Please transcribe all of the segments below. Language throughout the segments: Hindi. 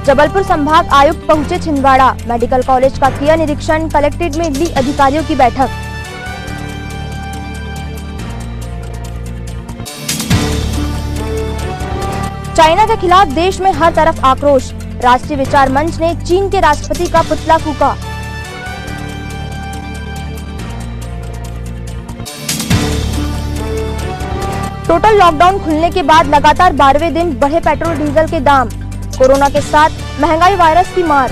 जबलपुर संभाग आयुक्त पहुंचे छिंदवाड़ा, मेडिकल कॉलेज का किया निरीक्षण, कलेक्ट्रेट में ली अधिकारियों की बैठक। चाइना के खिलाफ देश में हर तरफ आक्रोश, राष्ट्रीय विचार मंच ने चीन के राष्ट्रपति का पुतला फूंका। टोटल लॉकडाउन खुलने के बाद लगातार 12वें दिन बढ़े पेट्रोल डीजल के दाम, कोरोना के साथ महंगाई वायरस की मार।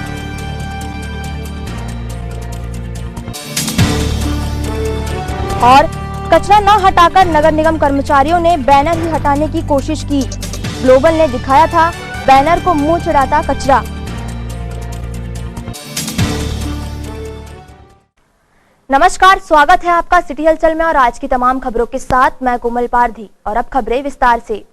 और कचरा न हटाकर नगर निगम कर्मचारियों ने बैनर ही हटाने की कोशिश की, ग्लोबल ने दिखाया था बैनर को मुंह चिढ़ाता कचरा। नमस्कार, स्वागत है आपका सिटी हलचल में और आज की तमाम खबरों के साथ मैं कोमल पारधी। और अब खबरें विस्तार से।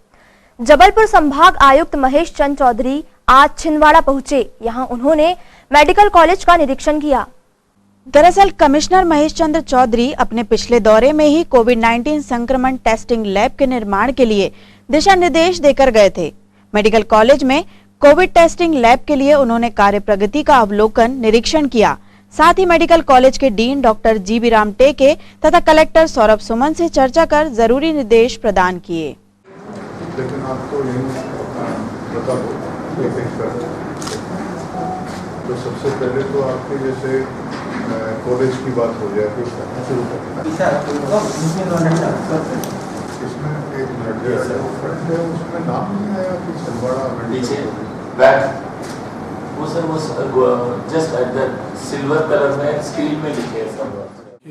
जबलपुर संभाग आयुक्त महेश चंद्र चौधरी आज छिंदवाड़ा पहुंचे। यहां उन्होंने मेडिकल कॉलेज का निरीक्षण किया। दरअसल कमिश्नर महेश चंद्र चौधरी अपने पिछले दौरे में ही कोविड-19 संक्रमण टेस्टिंग लैब के निर्माण के लिए दिशा निर्देश देकर गए थे। मेडिकल कॉलेज में कोविड टेस्टिंग लैब के लिए उन्होंने कार्य प्रगति का अवलोकन निरीक्षण किया। साथ ही मेडिकल कॉलेज के डीन डॉक्टर जी.बी. राम टेके तथा कलेक्टर सौरभ सुमन से चर्चा कर जरूरी निर्देश प्रदान किए। लेकिन आपको बता दो तो सबसे पहले तो आपके जैसे कॉलेज की बात हो जाए तो शुरू करना। इसमें एक मिनट उसमें नाम नहीं आया कि छिंदवाड़ा मेडिकल वो सर वो just at the silver colour में स्टील में लिखे हैं सब।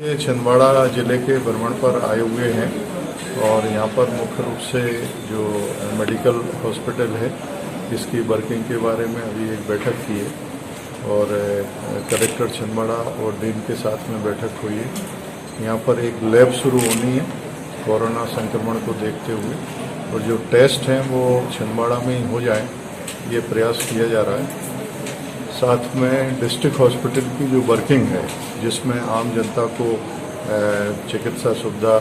ये छिंदवाड़ा जिले के भ्रमण पर आए हुए हैं और यहाँ पर मुख्य रूप से जो मेडिकल हॉस्पिटल है इसकी वर्किंग के बारे में अभी एक बैठक की है और कलेक्टर छिंदवाड़ा और डीन के साथ में बैठक हुई है। यहाँ पर एक लैब शुरू होनी है कोरोना संक्रमण को देखते हुए और जो टेस्ट हैं वो छिंदवाड़ा में ही हो जाए, ये प्रयास किया जा रहा है। साथ में डिस्ट्रिक्ट हॉस्पिटल की जो वर्किंग है जिसमें आम जनता को चिकित्सा सुविधा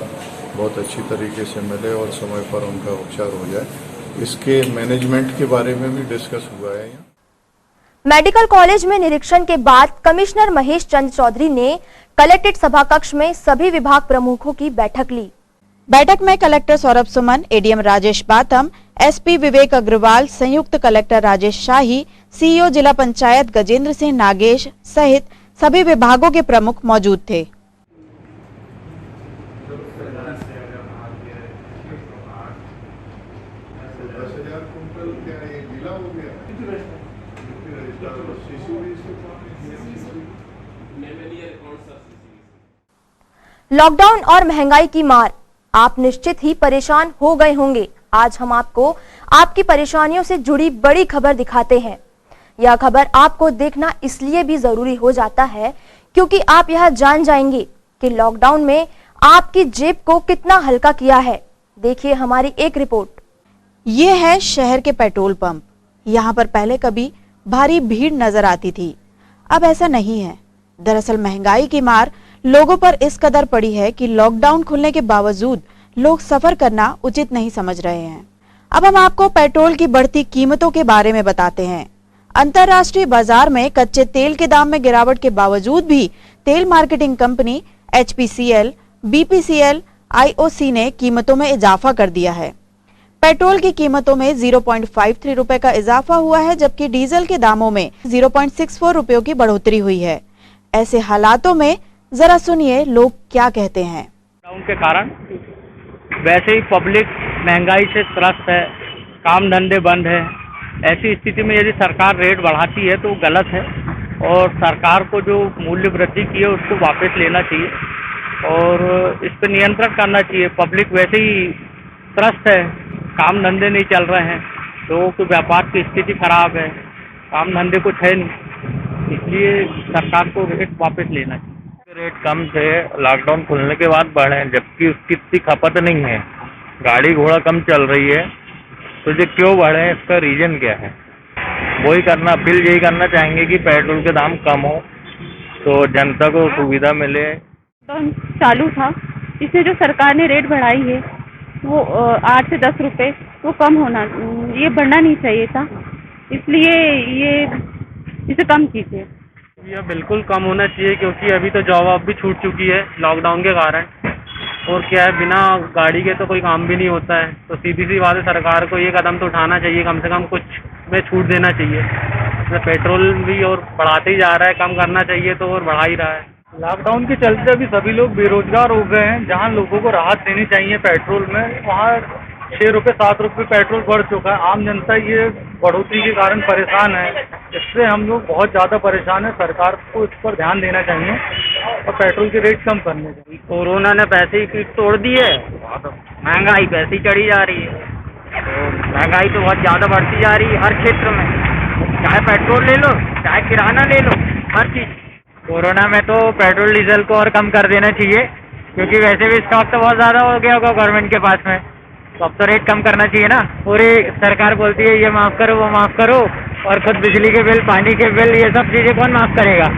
बहुत अच्छी तरीके से मिले और समय पर उनका उपचार हो जाए, इसके मैनेजमेंट के बारे में भी डिस्कस हुआ है। मेडिकल कॉलेज में निरीक्षण के बाद कमिश्नर महेश चंद्र चौधरी ने कलेक्ट्रेट सभा कक्ष में सभी विभाग प्रमुखों की बैठक ली। बैठक में collector Saurabh Suman, ADM Rajesh Batham, SP विवेक अग्रवाल, संयुक्त कलेक्टर राजेश शाही, सीईओ जिला पंचायत गजेंद्र सिंह नागेश सहित सभी विभागों के प्रमुख मौजूद थे। लॉकडाउन और महंगाई की मार, आप निश्चित ही परेशान हो गए होंगे। आज हम आपको आपकी परेशानियों से जुड़ी बड़ी खबर दिखाते हैं। यह खबर आपको देखना इसलिए भी जरूरी हो जाता है क्योंकि आप यह जान जाएंगे कि लॉकडाउन में आपकी जेब को कितना हल्का किया है। देखिए हमारी एक रिपोर्ट। ये है शहर के पेट्रोल पंप। यहाँ पर पहले कभी भारी भीड़ नजर आती थी, अब ऐसा नहीं है। दरअसल महंगाई की मार लोगों पर इस कदर पड़ी है कि लॉकडाउन खुलने के बावजूद लोग सफर करना उचित नहीं समझ रहे हैं। अब हम आपको पेट्रोल की बढ़ती कीमतों के बारे में बताते हैं। अंतर्राष्ट्रीय बाजार में कच्चे तेल के दाम में गिरावट के बावजूद भी तेल marketing company HPCL, BPCL, IOC ने कीमतों में इजाफा कर दिया है। पेट्रोल की कीमतों में 0.53 रुपए का इजाफा हुआ है, जबकि डीजल के दामों में 0.64 रुपयों की बढ़ोतरी हुई है। ऐसे हालातों में जरा सुनिए लोग क्या कहते हैं। लॉकडाउन के कारण वैसे ही पब्लिक महंगाई से त्रस्त है, काम धंधे बंद है। ऐसी स्थिति में यदि सरकार रेट बढ़ाती है तो गलत है और सरकार को जो मूल्य वृद्धि की है उसको वापस लेना चाहिए और इस पर नियंत्रण करना चाहिए। पब्लिक वैसे ही त्रस्त है, काम धंधे नहीं चल रहे हैं, लोगों के व्यापार की स्थिति खराब है, काम धंधे कुछ है नहीं, इसलिए सरकार को रेट वापस लेना चाहिए। रेट कम थे, लॉकडाउन खुलने के बाद बढ़े, जबकि उसकी इतनी खपत नहीं है, गाड़ी घोड़ा कम चल रही है, तो ये क्यों बढ़े, इसका रीजन क्या है? वही करना, अपील यही करना चाहेंगे कि पेट्रोल के दाम कम हो तो जनता को सुविधा मिले। तो चालू था, इससे जो सरकार ने रेट बढ़ाई है वो 8 से 10 रुपए वो कम होना, ये बढ़ना नहीं चाहिए था। इसलिए ये इसे कम कीजिए। यह बिल्कुल कम होना चाहिए, क्योंकि अभी तो जॉब वॉब भी छूट चुकी है लॉकडाउन के कारण। और क्या है, बिना गाड़ी के तो कोई काम भी नहीं होता है। तो सीधी सी बात है, सरकार को ये कदम तो उठाना चाहिए, कम से कम कुछ में छूट देना चाहिए। मतलब पेट्रोल भी और बढ़ाते ही जा रहा है, कम करना चाहिए तो और बढ़ा ही रहा है। लॉकडाउन के चलते अभी सभी लोग बेरोजगार हो गए हैं। जहाँ लोगों को राहत देनी चाहिए पेट्रोल में, वहाँ 6 रुपये 7 रुपये पेट्रोल बढ़ चुका है। आम जनता ये बढ़ोतरी के कारण परेशान है। इससे हम लोग बहुत ज़्यादा परेशान हैं। सरकार को इस पर ध्यान देना चाहिए और पेट्रोल के रेट कम करने चाहिए। कोरोना ने पैसे ही पीठ तोड़ दी है, महंगाई पैसे ही चढ़ी जा रही है। तो महंगाई तो बहुत ज़्यादा बढ़ती जा रही है हर क्षेत्र में, चाहे पेट्रोल ले लो, चाहे किराना ले लो, हर चीज़। कोरोना में तो पेट्रोल डीजल को और कम कर देना चाहिए, क्योंकि वैसे भी स्टॉक तो बहुत ज़्यादा हो गया होगा गवर्नमेंट के पास में। तो अब तो रेट कम करना चाहिए ना। पूरी सरकार बोलती है ये माफ़ करो, वो माफ़ करो, और खुद बिजली के बिल, पानी के बिल, ये सब चीज़ें कौन माफ़ करेगा।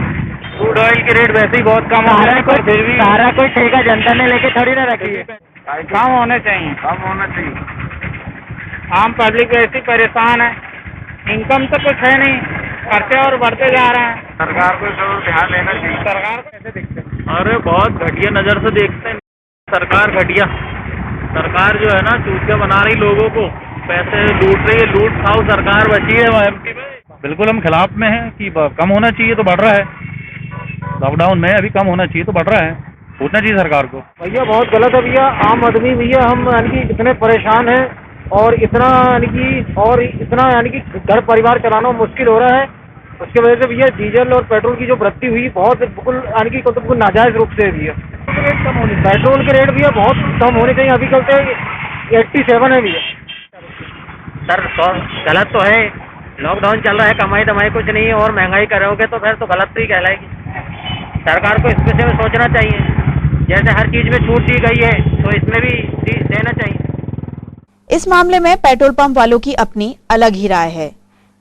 क्रूड ऑयल के रेट वैसे ही बहुत कम हो रहा है, फिर भी सारा कुछ ठेका जनता ने लेके थोड़ी ना रखी है। कम होना चाहिए, कम होना चाहिए। आम पब्लिक वैसे ही परेशान है, इनकम तो कुछ है नहीं, खर्चे और बढ़ते जा रहे हैं। सरकार को जरूर ध्यान देना चाहिए। सरकार को कैसे देखते हैं? अरे बहुत घटिया नज़र से देखते हैं सरकार, घटिया सरकार जो है ना, चूतिया बना रही लोगों को, पैसे लूट रही है, लूट खाओ सरकार बची है एमपी में। बिल्कुल हम खिलाफ में हैं कि कम होना चाहिए तो बढ़ रहा है। लॉकडाउन में अभी कम होना चाहिए तो बढ़ रहा है, पूछना चाहिए सरकार को। भैया बहुत गलत है भैया, आम आदमी भैया हम यानी कि इतने परेशान हैं और इतना यानी कि घर परिवार चलाना मुश्किल हो रहा है। उसकी वजह से भैया डीजल और पेट्रोल की जो वृद्धि हुई बहुत बिल्कुल यानी कि बिल्कुल नाजायज रूप से भैया। रेट कम होने, पेट्रोल के रेट भैया बहुत कम होने चाहिए। अभी कल से 87 है भैया। सर गलत तो है, लॉकडाउन चल रहा है, कमाई दमाई कुछ नहीं है और महंगाई करोगे तो फिर तो गलत तो ही कहलाएगी। सरकार को इस विषय में सोचना चाहिए। जैसे हर चीज में छूट दी गई है तो इसमें भी देना चाहिए। इस मामले में पेट्रोल पंप वालों की अपनी अलग ही राय है।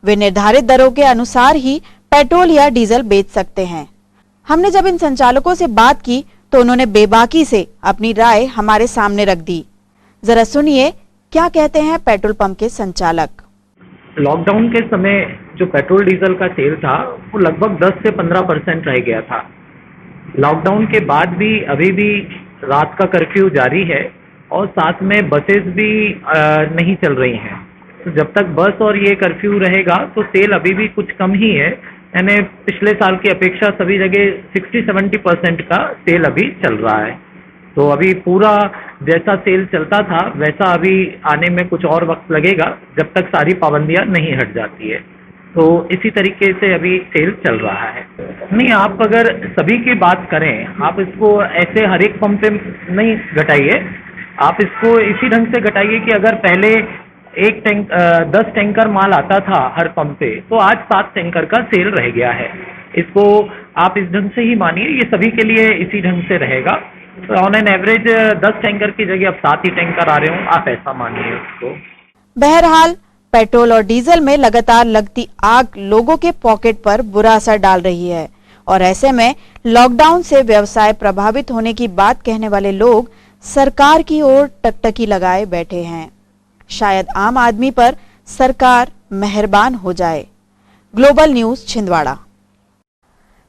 वे निर्धारित दरों के अनुसार ही पेट्रोल या डीजल बेच सकते हैं। हमने जब इन संचालकों से बात की तो उन्होंने बेबाकी से अपनी राय हमारे सामने रख दी। जरा सुनिए क्या कहते हैं पेट्रोल पंप के संचालक। लॉकडाउन के समय जो पेट्रोल डीजल का सेल था वो लगभग 10 से 15% रह गया था। लॉकडाउन के बाद भी अभी भी रात का कर्फ्यू जारी है और साथ में बसेस भी नहीं चल रही हैं। तो जब तक बस और ये कर्फ्यू रहेगा तो सेल अभी भी कुछ कम ही है, यानी पिछले साल की अपेक्षा सभी जगह 60-70% का सेल अभी चल रहा है। तो अभी पूरा जैसा सेल चलता था वैसा अभी आने में कुछ और वक्त लगेगा, जब तक सारी पाबंदियां नहीं हट जाती है। तो इसी तरीके से अभी सेल चल रहा है। नहीं, आप अगर सभी की बात करें, आप इसको ऐसे हर एक पंप पे नहीं घटाइए, आप इसको इसी ढंग से घटाइए कि अगर पहले 10 टैंकर माल आता था हर पंप पे, तो आज 7 टैंकर का सेल रह गया है। इसको आप इस ढंग से ही मानिए, ये सभी के लिए इसी ढंग से रहेगा। तो ऑन एन एवरेज 10 टैंकर की जगह अब 7 ही टैंकर आ रहे हो, आप ऐसा मानिए उसको। बहरहाल पेट्रोल और डीजल में लगातार लगती आग लोगों के पॉकेट पर बुरा असर डाल रही है और ऐसे में लॉकडाउन से व्यवसाय प्रभावित होने की बात कहने वाले लोग सरकार की ओर टकटकी लगाए बैठे हैं। शायद आम आदमी पर सरकार मेहरबान हो जाए। Global news Chhindwara.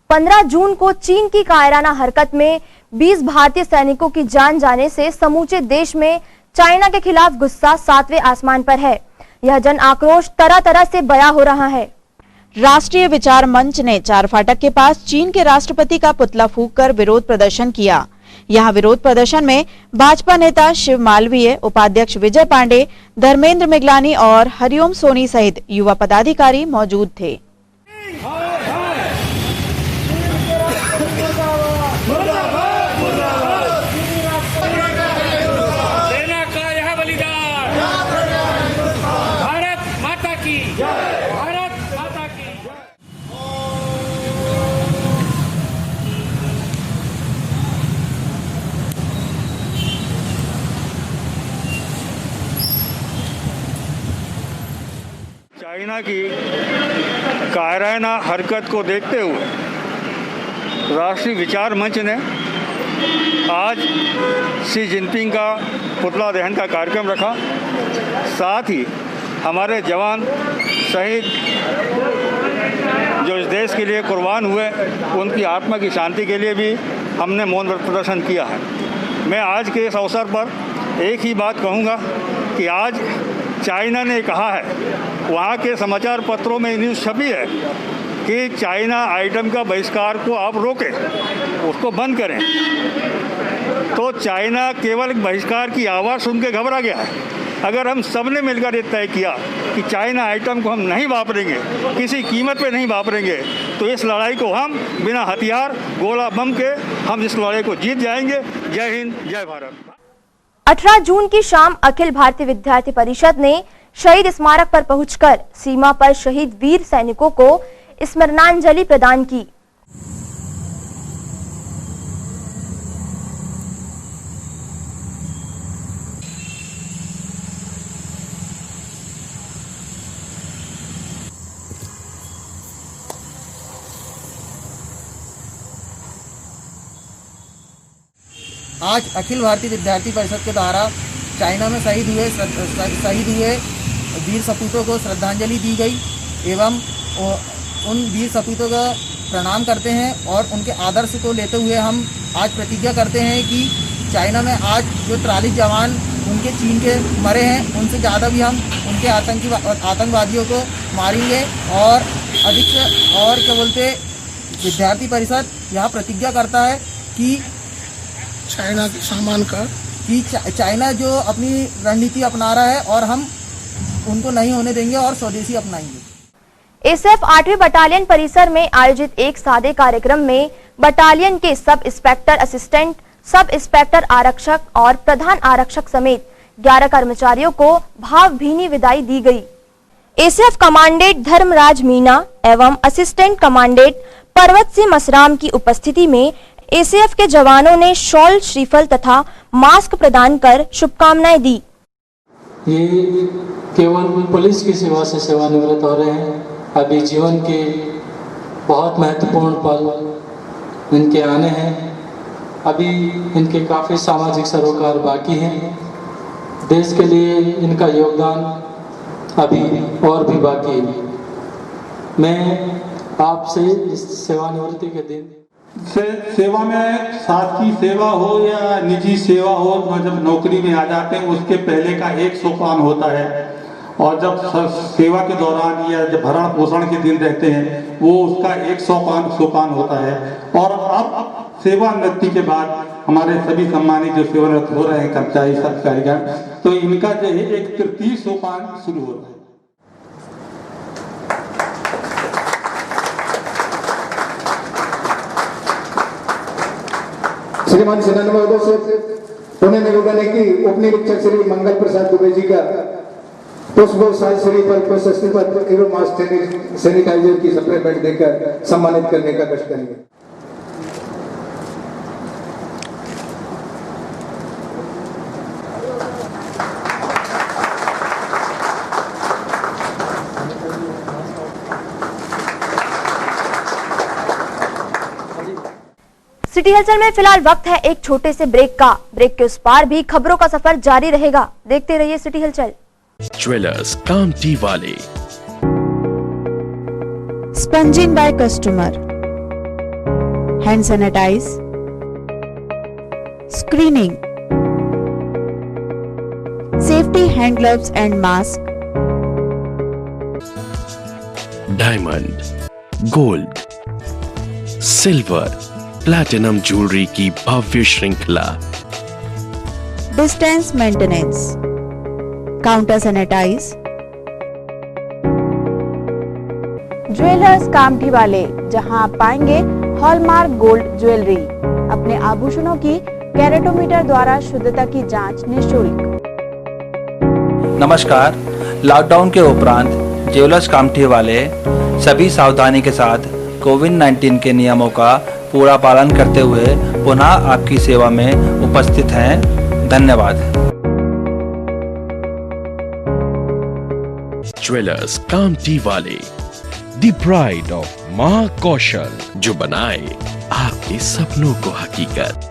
15 जून को चीन की कायराना हरकत में 20 भारतीय सैनिकों की जान जाने से समूचे देश में चाइना के खिलाफ गुस्सा 7वें आसमान पर है। यह जन आक्रोश तरह तरह से बयां हो रहा है। राष्ट्रीय विचार मंच ने चार फाटक के पास चीन के राष्ट्रपति का पुतला फूंककर विरोध प्रदर्शन किया। यहां विरोध प्रदर्शन में भाजपा नेता शिव मालवीय, उपाध्यक्ष विजय पांडे, धर्मेंद्र मिगलानी और हरिओम सोनी सहित युवा पदाधिकारी मौजूद थे। चाइना की कायराना हरकत को देखते हुए राष्ट्रीय विचार मंच ने आज शी जिनपिंग का पुतला दहन का कार्यक्रम रखा। साथ ही हमारे जवान शहीद जो इस देश के लिए कुर्बान हुए, उनकी आत्मा की शांति के लिए भी हमने मौन व्रत प्रदर्शन किया है। मैं आज के इस अवसर पर एक ही बात कहूँगा कि आज चाइना ने कहा है, वहाँ के समाचार पत्रों में न्यूज़ छपी है कि चाइना आइटम का बहिष्कार को आप रोकें, उसको बंद करें। तो चाइना केवल एक बहिष्कार की आवाज़ सुन के घबरा गया है। अगर हम सब ने मिलकर ये तय किया कि चाइना आइटम को हम नहीं वापरेंगे, किसी कीमत पे नहीं वापरेंगे, तो इस लड़ाई को हम बिना हथियार, गोला बम के हम इस लड़ाई को जीत जाएंगे। जय हिंद, जय भारत। 18 जून की शाम अखिल भारतीय विद्यार्थी परिषद ने शहीद स्मारक पर पहुंचकर सीमा पर शहीद वीर सैनिकों को स्मरणांजलि प्रदान की। आज अखिल भारतीय विद्यार्थी परिषद के द्वारा चाइना में शहीद हुए वीर सपूतों को श्रद्धांजलि दी गई एवं उन वीर सपूतों का प्रणाम करते हैं और उनके आदर्श को लेते हुए हम आज प्रतिज्ञा करते हैं कि चाइना में आज जो 43 जवान उनके चीन के मरे हैं, उनसे ज़्यादा भी हम उनके आतंकवादियों को मारेंगे और अधिक से और क्या बोलते विद्यार्थी परिषद यह प्रतिज्ञा करता है कि चाइना के सामान का कि चाइना जो अपनी रणनीति अपना रहा है और हम उनको नहीं होने देंगे और स्वदेशी अपनाएंगे। एसएफ 8वीं बटालियन परिसर में आयोजित एक सादे कार्यक्रम में बटालियन के sub inspector assistant, sub inspector आरक्षक और प्रधान आरक्षक समेत 11 कर्मचारियों को भावभीनी विदाई दी गई। एसएफ कमांडेंट धर्मराज मीना एवं असिस्टेंट कमांडेंट पर्वत सिंह मसराम की उपस्थिति में एसीएफ के जवानों ने शॉल, श्रीफल तथा मास्क प्रदान कर शुभकामनाएं दी। ये केवल पुलिस की सेवा से सेवानिवृत्त हो रहे हैं। अभी जीवन के बहुत महत्वपूर्ण पल इनके आने हैं। अभी इनके काफ़ी सामाजिक सरोकार बाकी हैं। देश के लिए इनका योगदान अभी और भी बाकी है। मैं आपसे इस सेवानिवृत्ति के दिन सेवा में साथ की सेवा हो या निजी सेवा हो, जब नौकरी में आ जाते हैं उसके पहले का एक सोपान होता है और जब सेवा के दौरान या जब भरण पोषण के दिन रहते हैं वो उसका एक सोपान होता है। और अब सेवानिवृत्ति के बाद हमारे सभी सम्मानित जो सेवानिवृत्त हो रहे हैं कर्मचारी सत्कारिगण, तो इनका जो है एक तृतीय सोपान शुरू होता है। श्रीमान सेना नंबर 2 से पुणे निवेदन है कि उपनिरीक्षक श्री मंगल प्रसाद दुबे जी का पुष्प साल श्री पर प्रशस्ति पत्र एवं मास्क सैनिटाइजर की सप्लीमेंट देकर सम्मानित करने का कष्ट करेंगे। सिटी हलचल में फिलहाल वक्त है एक छोटे से ब्रेक का। ब्रेक के उस पार भी खबरों का सफर जारी रहेगा। देखते रहिए सिटी हलचल। ज्वेलर्स कामटी वाले, sponging by customer, hand sanitise, screening, safety hand gloves and mask, diamond, gold, silver, platinum jewellery की भव्य श्रृंखला, distance maintenance, counter sanitise, jewellers Kamthi वाले, जहां आप पाएंगे हॉलमार्क गोल्ड ज्वेलरी। अपने आभूषणों की कैरेटोमीटर द्वारा शुद्धता की जांच निःशुल्क। नमस्कार। लॉकडाउन के उपरांत ज्वेलर्स कामठी वाले सभी सावधानी के साथ कोविड-19 के नियमों का पूरा पालन करते हुए पुनः आपकी सेवा में उपस्थित हैं। धन्यवाद। ज्वेलर्स कामटी वाले, द प्राइड ऑफ मां कौशल, जो बनाए आपके सपनों को हकीकत।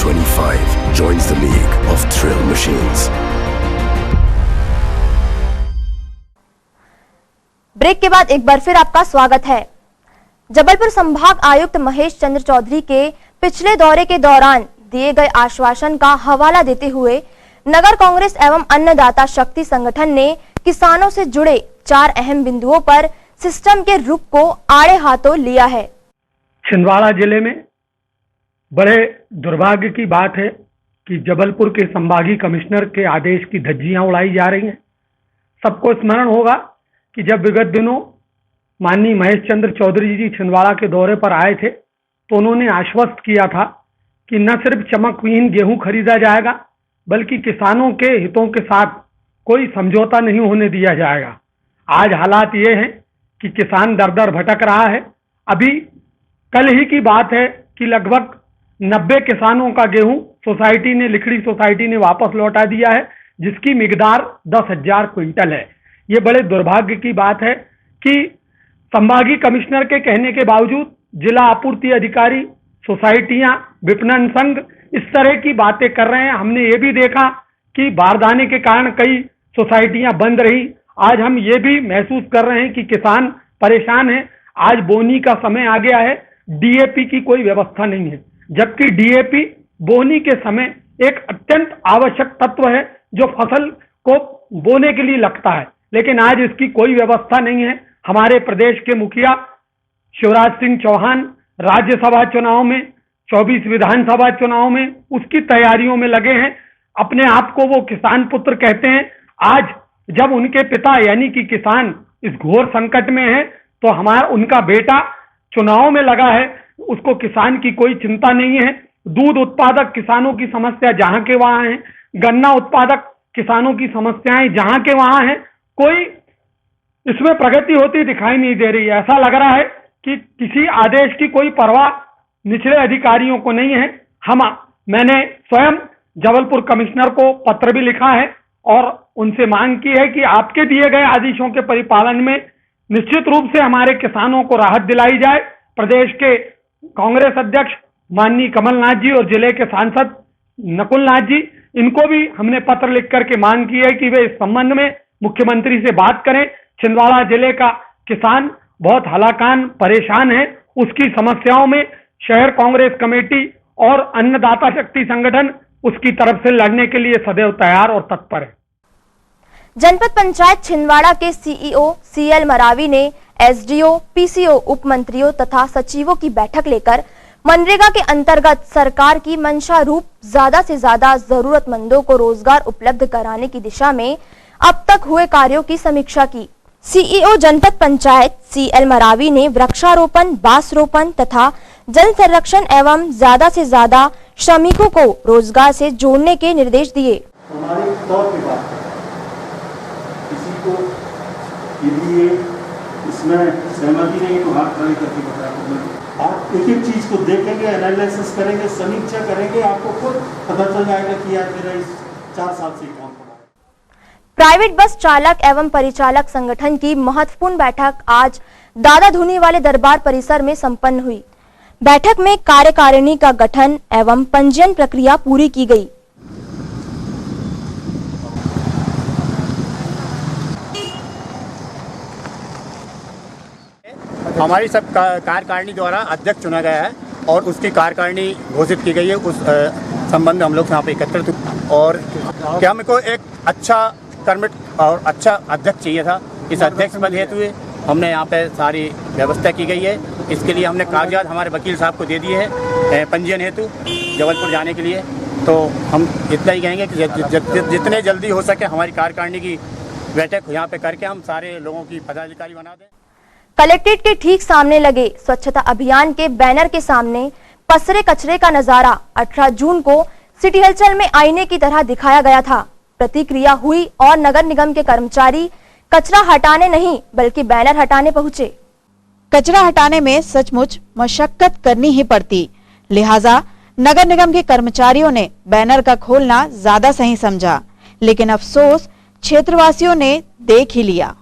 2025 joins the league of thrill machines. Break के बाद एक बार फिर आपका स्वागत है। जबलपुर संभाग आयुक्त महेश चंद्र चौधरी के पिछले दौरे के दौरान दिए गए आश्वासन का हवाला देते हुए नगर कांग्रेस एवं अन्नदाता शक्ति संगठन ने किसानों से जुड़े 4 अहम बिंदुओं पर सिस्टम के रुख को आड़े हाथों लिया है। छिंदवाड़ा जिले में बड़े दुर्भाग्य की बात है कि जबलपुर के संभागीय कमिश्नर के आदेश की धज्जियां उड़ाई जा रही हैं। सबको स्मरण होगा कि जब विगत दिनों माननीय महेश चंद्र चौधरी जी छिंदवाड़ा के दौरे पर आए थे तो उन्होंने आश्वस्त किया था कि न सिर्फ चमकविहीन गेहूं खरीदा जाएगा बल्कि किसानों के हितों के साथ कोई समझौता नहीं होने दिया जाएगा। आज हालात ये हैं कि किसान दर दर भटक रहा है। अभी कल ही की बात है कि लगभग 90 किसानों का गेहूं सोसाइटी ने लिखड़ी सोसाइटी ने वापस लौटा दिया है, जिसकी मिकदार 10,000 क्विंटल है। ये बड़े दुर्भाग्य की बात है कि संभागीय कमिश्नर के कहने के बावजूद जिला आपूर्ति अधिकारी, सोसाइटियां, विपणन संघ इस तरह की बातें कर रहे हैं। हमने ये भी देखा कि बारदाने के कारण कई सोसाइटियां बंद रही। आज हम ये भी महसूस कर रहे हैं कि किसान परेशान हैं। आज बोनी का समय आ गया है, डीएपी की कोई व्यवस्था नहीं है, जबकि डीएपी बोनी के समय एक अत्यंत आवश्यक तत्व है जो फसल को बोने के लिए लगता है, लेकिन आज इसकी कोई व्यवस्था नहीं है। हमारे प्रदेश के मुखिया शिवराज सिंह चौहान राज्यसभा चुनाव में, 24 विधानसभा चुनाव में उसकी तैयारियों में लगे हैं। अपने आप को वो किसान पुत्र कहते हैं। आज जब उनके पिता यानी कि किसान इस घोर संकट में है तो उनका बेटा चुनाव में लगा है, उसको किसान की कोई चिंता नहीं है। दूध उत्पादक किसानों की समस्या जहां के वहां है, गन्ना उत्पादक किसानों की समस्याएं जहां के वहां है, कोई इसमें प्रगति होती दिखाई नहीं दे रही है। ऐसा लग रहा है कि किसी आदेश की कोई परवाह निचले अधिकारियों को नहीं है। मैंने स्वयं जबलपुर कमिश्नर को पत्र भी लिखा है और उनसे मांग की है कि आपके दिए गए आदेशों के परिपालन में निश्चित रूप से हमारे किसानों को राहत दिलाई जाए। प्रदेश के कांग्रेस अध्यक्ष माननीय कमलनाथ जी और जिले के सांसद नकुलनाथ जी, इनको भी हमने पत्र लिख करके मांग की है कि वे इस संबंध में मुख्यमंत्री से बात करें। छिंदवाड़ा जिले का किसान बहुत हलाकान परेशान है। उसकी समस्याओं में शहर कांग्रेस कमेटी और अन्नदाता शक्ति संगठन उसकी तरफ से लड़ने के लिए सदैव तैयार और तत्पर है। जनपद पंचायत छिंदवाड़ा के सीईओ सीएल मरावी ने एसडीओ, पीसीओ, उप मंत्रियों तथा सचिवों की बैठक लेकर मनरेगा के अंतर्गत सरकार की मंशा रूप ज्यादा से ज्यादा जरूरतमंदों को रोजगार उपलब्ध कराने की दिशा में अब तक हुए कार्यों की समीक्षा की। सीईओ जनपद पंचायत सीएल मरावी ने वृक्षारोपण, बांस रोपण तथा जल संरक्षण एवं ज्यादा से ज्यादा श्रमिकों को रोजगार से जोड़ने के निर्देश दिए। हमारे तौर पे बात है, किसी को यदि ये इसमें सहमति नहीं तो हाथ खड़े करके बताया। आप एक एक चीज को देखेंगे, एनालिसिस करेंगे, समीक्षा करेंगे, आपको खुद पता चल जाएगा कि यार मेरा इस 4 साल से कौन पड़ा। प्राइवेट बस चालक एवं परिचालक संगठन की महत्वपूर्ण बैठक आज दादा धुनी वाले दरबार परिसर में संपन्न हुई। बैठक में कार्यकारिणी का गठन एवं पंजीयन प्रक्रिया पूरी की गई। हमारी सब कार्यकारिणी द्वारा अध्यक्ष चुना गया है और उसकी कार्यकारिणी घोषित की गई है। उस संबंध में हम लोग यहाँ पे एकत्रित और क्या हमको एक अच्छा कर्मठ और अच्छा अध्यक्ष चाहिए था। इस अध्यक्ष पद हेतु हमने यहाँ पे सारी व्यवस्था की गई है। इसके लिए हमने कागजात हमारे वकील साहब को दे दिए हैं पंजीयन हेतु जबलपुर जाने के लिए। तो हम इतना ही कहेंगे कि जितने जल्दी हो सके हमारी कार्यकारिणी की बैठक यहाँ पे करके हम सारे लोगों की पदाधिकारी बना दें। कलेक्ट्रेट के ठीक सामने लगे स्वच्छता अभियान के बैनर के सामने पसरे कचरे का नजारा 18 जून को सिटी हलचल में आईने की तरह दिखाया गया था। प्रतिक्रिया हुई और नगर निगम के कर्मचारी कचरा हटाने नहीं बल्कि बैनर हटाने पहुंचे। कचरा हटाने में सचमुच मशक्कत करनी ही पड़ती, लिहाजा नगर निगम के कर्मचारियों ने बैनर का खोलना ज्यादा सही समझा, लेकिन अफसोस क्षेत्रवासियों ने देख ही लिया।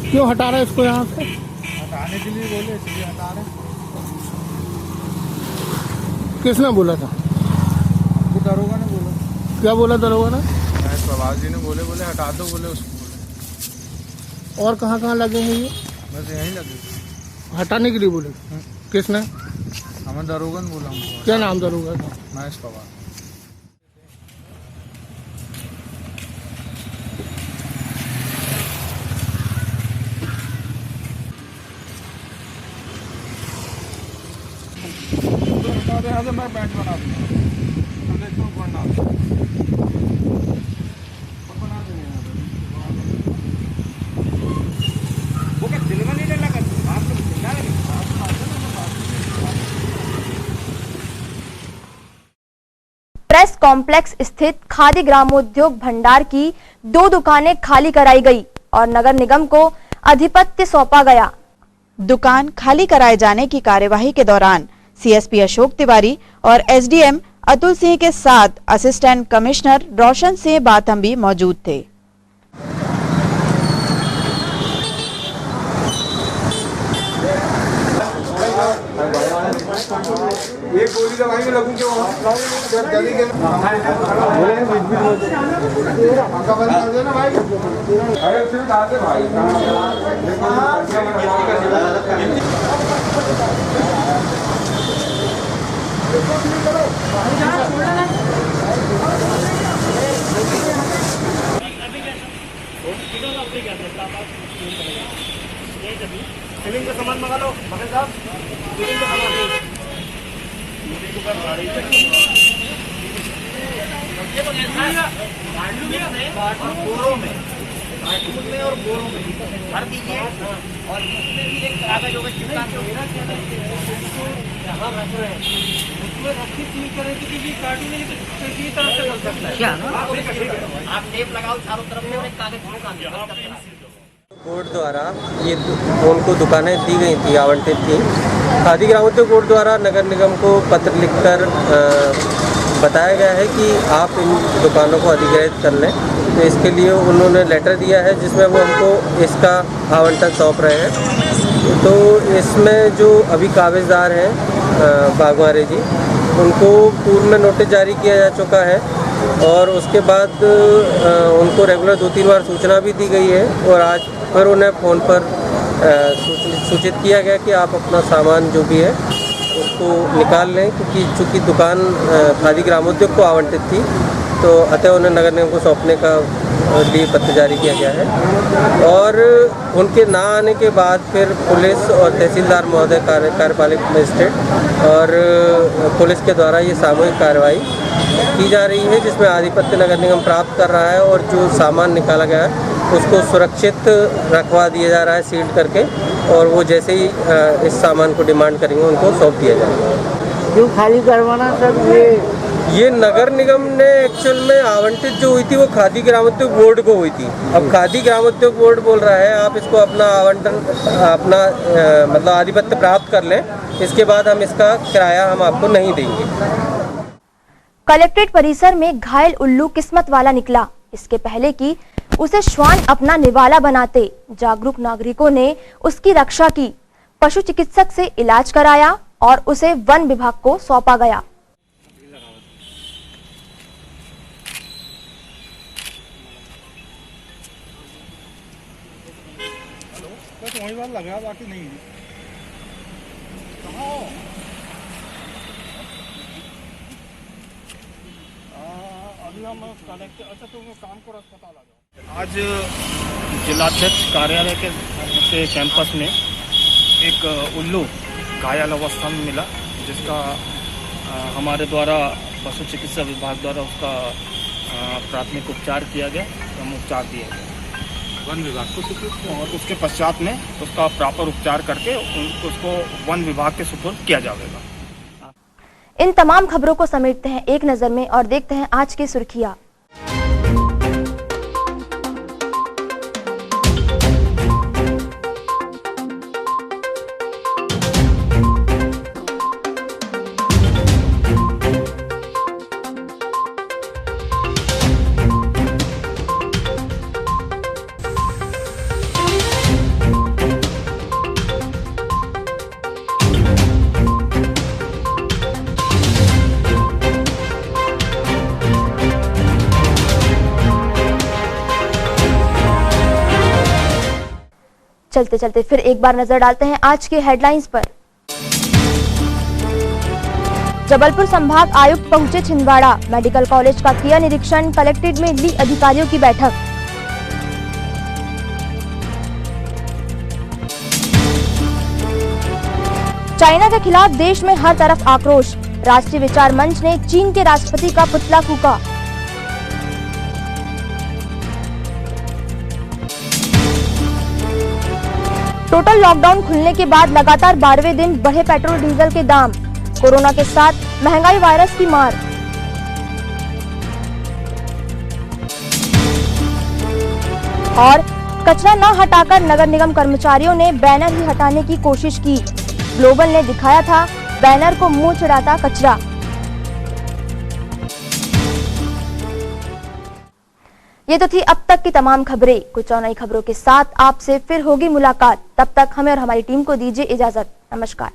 क्यों हटा रहे इसको यहाँ से? हटाने के लिए बोले, इसलिए हटा रहे। किसने बोला था? वो दरोगा ने बोला। क्या बोला दरोगा ने? प्रभात जी ने बोले हटा दो, बोले उसको। और कहाँ कहाँ लगे हैं ये? बस यहीं लगे। हटाने के लिए बोले? किसने? हमें दरोगा ने बोला। क्या नाम दरोगा का? महेश पवार। यहाँ से मैं बैठ बना दूँगा, तो बढ़ना वो क्या दिल में नहीं डर लगा आप तो चिल्ला रहे। प्रेस कॉम्प्लेक्स स्थित खादी ग्रामोद्योग भंडार की 2 दुकानें खाली कराई गई और नगर निगम को अधिपत्य सौंपा गया। दुकान खाली कराए जाने की कार्यवाही के दौरान सीएसपी अशोक तिवारी और एसडीएम अतुल सिंह के साथ असिस्टेंट कमिश्नर रोशन सिंह बाथम भी मौजूद थे। एक गोली दवाई में लगूं कि फिल्म का सामान मंगा लो मगर साहब, फिल्म का सामान और बोरों में भर दीजिए और इसमें भी एक कागज होगा चिपका के यहाँ रख रहे हैं, उसमें रखी सील करें क्योंकि कार्टून में किसी तरह से चल सकता है। आप टेप लगाओ चारों तरफ में और एक कागज चिपका। बोर्ड द्वारा ये उनको दुकानें दी गई थी, आवंटित थी। खादी ग्रामोद्योग बोर्ड द्वारा नगर निगम को पत्र लिखकर बताया गया है कि आप इन दुकानों को अधिग्रहित कर लें। तो इसके लिए उन्होंने लेटर दिया है जिसमें वो हमको इसका आवंटन सौंप रहे हैं। तो इसमें जो अभी कागजदार हैं बागवारे जी, उनको पूर्व में नोटिस जारी किया जा चुका है और उसके बाद उनको रेगुलर 2-3 बार सूचना भी दी गई है और आज फिर उन्हें फ़ोन पर सूचित किया गया कि आप अपना सामान जो भी है उसको निकाल लें, क्योंकि चूँकि दुकान खादी ग्रामोद्योग को आवंटित थी तो अतः उन्हें नगर निगम को सौंपने का लिए पत्र जारी किया गया है। और उनके ना आने के बाद फिर पुलिस और तहसीलदार महोदय कार्यपालिक मजिस्ट्रेट और पुलिस के द्वारा ये सामूहिक कार्रवाई की जा रही है, जिसमें आधिपत्य नगर निगम प्राप्त कर रहा है और जो सामान निकाला गया है उसको सुरक्षित रखवा दिया जा रहा है सील्ड करके, और वो जैसे ही इस सामान को डिमांड करेंगे उनको सौंप दिया जाएगा। क्यों खाली करवाना सर? ये नगर निगम ने एक्चुअल में आवंटित जो हुई थी वो खादी ग्रामोद्योग बोर्ड को हुई थी। अब खादी ग्रामोद्योग बोर्ड बोल रहा है आप इसको अपना आवंटन अपना मतलब आधिपत्य प्राप्त कर लें, इसके बाद हम इसका किराया हम आपको नहीं देंगे। कलेक्ट्रेट परिसर में घायल उल्लू किस्मत वाला निकला। इसके पहले कि उसे श्वान अपना निवाला बनाते, जागरूक नागरिकों ने उसकी रक्षा की, पशु चिकित्सक से इलाज कराया और उसे वन विभाग को सौंपा गया। वही बात लगा बाकी नहीं है। अभी हम कलेक्टर, अच्छा तो वो काम को अस्पताल आ जाओ। आज जिलाध्यक्ष कार्यालय के कैंपस में एक उल्लू घायल अवस्था में मिला, जिसका हमारे द्वारा पशु चिकित्सा विभाग द्वारा उसका प्राथमिक उपचार किया गया, हम उपचार दिए गए वन विभाग को सुपुर्द, और उसके पश्चात में उसका प्रॉपर उपचार करके उसको वन विभाग के सुपुर्द किया जाएगा। इन तमाम खबरों को समेटते हैं एक नजर में और देखते हैं आज की सुर्खियां। चलते चलते फिर एक बार नजर डालते हैं आज के हेडलाइंस पर। जबलपुर संभाग आयुक्त पहुंचे छिंदवाड़ा, मेडिकल कॉलेज का किया निरीक्षण, कलेक्ट्रेट में ली अधिकारियों की बैठक। चाइना के खिलाफ देश में हर तरफ आक्रोश, राष्ट्रीय विचार मंच ने चीन के राष्ट्रपति का पुतला फूंका। टोटल लॉकडाउन खुलने के बाद लगातार 12वें दिन बढ़े पेट्रोल डीजल के दाम, कोरोना के साथ महंगाई वायरस की मार। और कचरा न हटाकर नगर निगम कर्मचारियों ने बैनर ही हटाने की कोशिश की, ग्लोबल ने दिखाया था बैनर को मुंह चिढ़ाता कचरा। ये तो थी अब तक की तमाम खबरें। कुछ और नई खबरों के साथ आपसे फिर होगी मुलाकात। तब तक हमें और हमारी टीम को दीजिए इजाजत। नमस्कार।